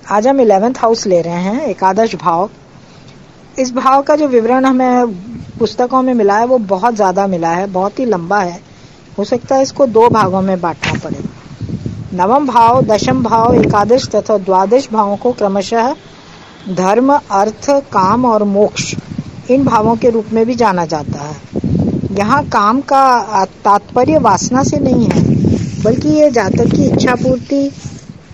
आज हम 11th house ले रहे हैं, एकादश भाव। इस भाव का जो विवरण हमें पुस्तकों में मिला है वो बहुत ज़्यादा मिला है, बहुत ही लंबा है। हो सकता है इसको 2 भागों में बांटना पड़े। नवम भाव, दशम भाव, एकादश तथा द्वादश भावों को क्रमशः धर्म, अर्थ, काम और मोक्ष इन भावों के रूप में भी जाना जाता है। यहाँ काम का तात्पर्य वासना से नहीं है, बल्कि ये जातक की इच्छा पूर्ति,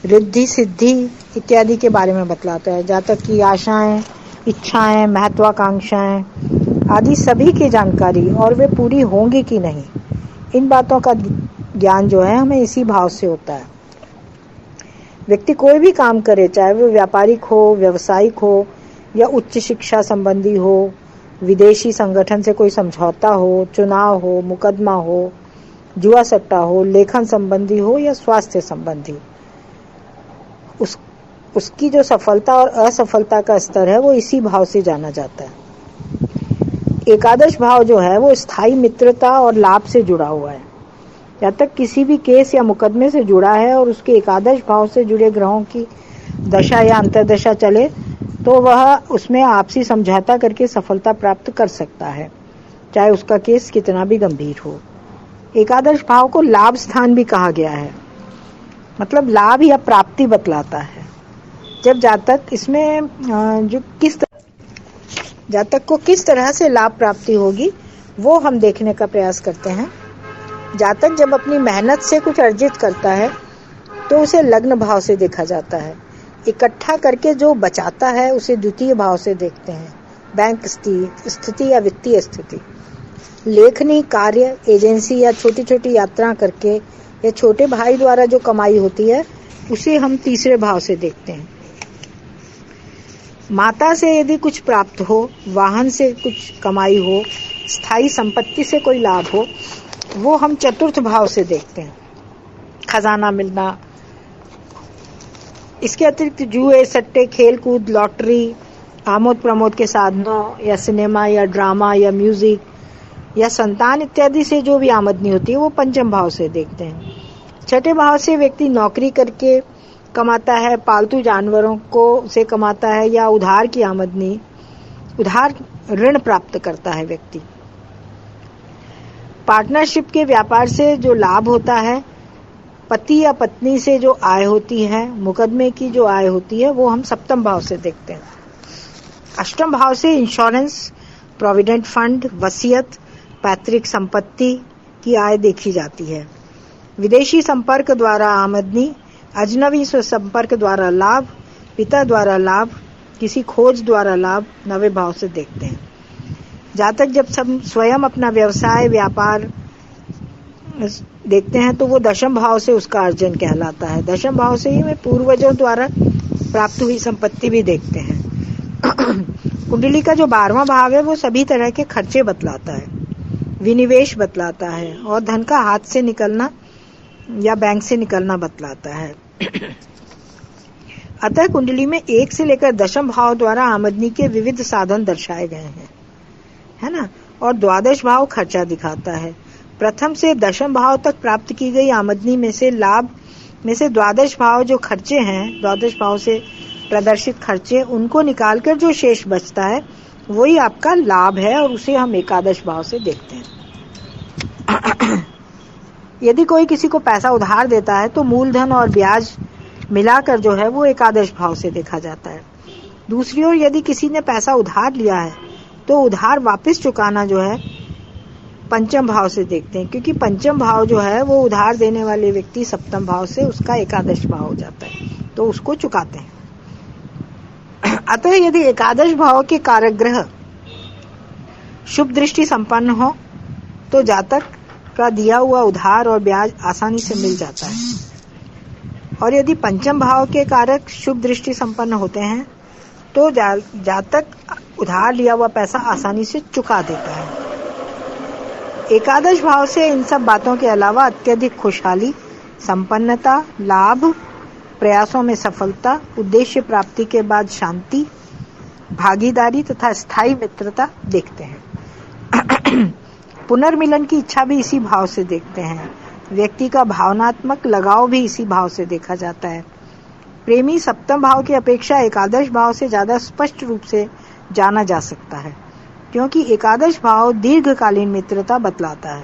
रिद्धि सिद्धि इत्यादि के बारे में बतलाता है। जातक की आशाएं, इच्छाएं, महत्वाकांक्षाएं आदि सभी की जानकारी और वे पूरी होंगी कि नहीं, इन बातों का ज्ञान जो है हमें इसी भाव से होता है। व्यक्ति कोई भी काम करे, चाहे वो व्यापारिक हो, व्यवसायिक हो या उच्च शिक्षा संबंधी हो, विदेशी संगठन से कोई समझौता हो, चुनाव हो, मुकदमा हो, जुआ सट्टा हो, लेखन संबंधी हो या स्वास्थ्य संबंधी, उसकी जो सफलता और असफलता का स्तर है वो इसी भाव से जाना जाता है। एकादश भाव जो है वो स्थायी मित्रता और लाभ से जुड़ा हुआ है। जब तक किसी भी केस या मुकदमे से जुड़ा है और उसके एकादश भाव से जुड़े ग्रहों की दशा या अंतर्दशा चले तो वह उसमें आपसी समझौता करके सफलता प्राप्त कर सकता है, चाहे उसका केस कितना भी गंभीर हो। एकादश भाव को लाभ स्थान भी कहा गया है, मतलब लाभ या प्राप्ति बतलाता है। जब जातक इसमें जातक को किस तरह से लाभ प्राप्ति होगी वो हम देखने का प्रयास करते हैं। जातक जब अपनी मेहनत से कुछ अर्जित करता है तो उसे लग्न भाव से देखा जाता है। इकट्ठा करके जो बचाता है उसे द्वितीय भाव से देखते हैं, बैंक स्थिति या वित्तीय स्थिति। लेखनी, कार्य, एजेंसी या छोटी छोटी यात्रा करके या छोटे भाई द्वारा जो कमाई होती है उसे हम तीसरे भाव से देखते हैं। माता से यदि कुछ प्राप्त हो, वाहन से कुछ कमाई हो, स्थायी संपत्ति से कोई लाभ हो, वो हम चतुर्थ भाव से देखते हैं, खजाना मिलना। इसके अतिरिक्त जुए, सट्टे, खेल कूद, लॉटरी, आमोद प्रमोद के साधनों या सिनेमा या ड्रामा या म्यूजिक या संतान इत्यादि से जो भी आमदनी होती है वो पंचम भाव से देखते हैं। छठे भाव से व्यक्ति नौकरी करके कमाता है, पालतू जानवरों को से कमाता है या उधार की आमदनी, उधार ऋण प्राप्त करता है व्यक्ति। पार्टनरशिप के व्यापार से जो लाभ होता है, पति या पत्नी से जो आय होती है, मुकदमे की जो आय होती है वो हम सप्तम भाव से देखते हैं। अष्टम भाव से इंश्योरेंस, प्रोविडेंट फंड, वसीयत, पैतृक संपत्ति की आय देखी जाती है। विदेशी संपर्क द्वारा आमदनी, अजनबी संपर्क द्वारा लाभ, पिता द्वारा लाभ, किसी खोज द्वारा लाभ नवे भाव से देखते हैं। जातक जब सब स्वयं अपना व्यवसाय, व्यापार देखते हैं तो वो दशम भाव से उसका अर्जन कहलाता है। दशम भाव से ही वे पूर्वजों द्वारा प्राप्त हुई संपत्ति भी देखते हैं। कुंडली का जो 12वां भाव है वो सभी तरह के खर्चे बतलाता है, विनिवेश बतलाता है और धन का हाथ से निकलना या बैंक से निकलना बतलाता है। अतः कुंडली में 1 से लेकर दशम भाव द्वारा आमदनी के विविध साधन दर्शाए गए हैं, है ना। और द्वादश भाव खर्चा दिखाता है। प्रथम से दशम भाव तक प्राप्त की गई आमदनी में से लाभ में से द्वादश भाव जो खर्चे हैं, द्वादश भाव से प्रदर्शित खर्चे, उनको निकालकर जो शेष बचता है वही आपका लाभ है और उसे हम एकादश भाव से देखते हैं। यदि कोई किसी को पैसा उधार देता है तो मूलधन और ब्याज मिलाकर जो है वो एकादश भाव से देखा जाता है। दूसरी ओर यदि किसी ने पैसा उधार लिया है तो उधार वापस चुकाना जो है पंचम भाव से देखते हैं, क्योंकि पंचम भाव जो है वो उधार देने वाले व्यक्ति सप्तम भाव से उसका एकादश भाव हो जाता है, तो उसको चुकाते हैं। अतः यदि एकादश भाव के कारक ग्रह शुभ दृष्टि संपन्न हो तो जातक का दिया हुआ उधार और ब्याज आसानी से मिल जाता है, और यदि पंचम भाव के कारक शुभ दृष्टि संपन्न होते हैं तो जातक उधार लिया हुआ पैसा आसानी से चुका देता है। एकादश भाव से इन सब बातों के अलावा अत्यधिक खुशहाली, संपन्नता, लाभ, प्रयासों में सफलता, उद्देश्य प्राप्ति के बाद शांति, भागीदारी तथा स्थायी मित्रता देखते हैं। पुनर्मिलन की इच्छा भी इसी भाव से देखते हैं। व्यक्ति का भावनात्मक लगाव भी इसी भाव से देखा जाता है। प्रेमी सप्तम भाव की अपेक्षा एकादश भाव से ज्यादा स्पष्ट रूप से जाना जा सकता है, क्योंकि एकादश भाव दीर्घकालीन मित्रता बतलाता है,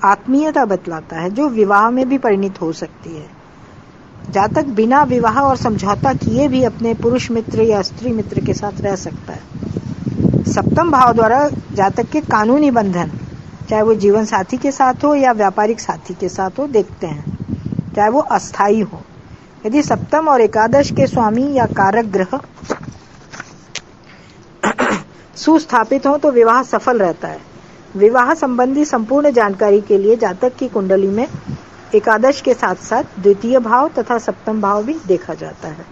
आत्मीयता बतलाता है, जो विवाह में भी परिणित हो सकती है। जातक बिना विवाह और समझौता किए भी अपने पुरुष मित्र या स्त्री मित्र के साथ रह सकता है। सप्तम भाव द्वारा जातक के कानूनी बंधन, चाहे वो जीवन साथी के साथ हो या व्यापारिक साथी के साथ हो, देखते हैं, चाहे वो अस्थायी हो। यदि सप्तम और एकादश के स्वामी या कारक ग्रह सुस्थापित हो तो विवाह सफल रहता है। विवाह संबंधी संपूर्ण जानकारी के लिए जातक की कुंडली में एकादश के साथ साथ द्वितीय भाव तथा सप्तम भाव भी देखा जाता है।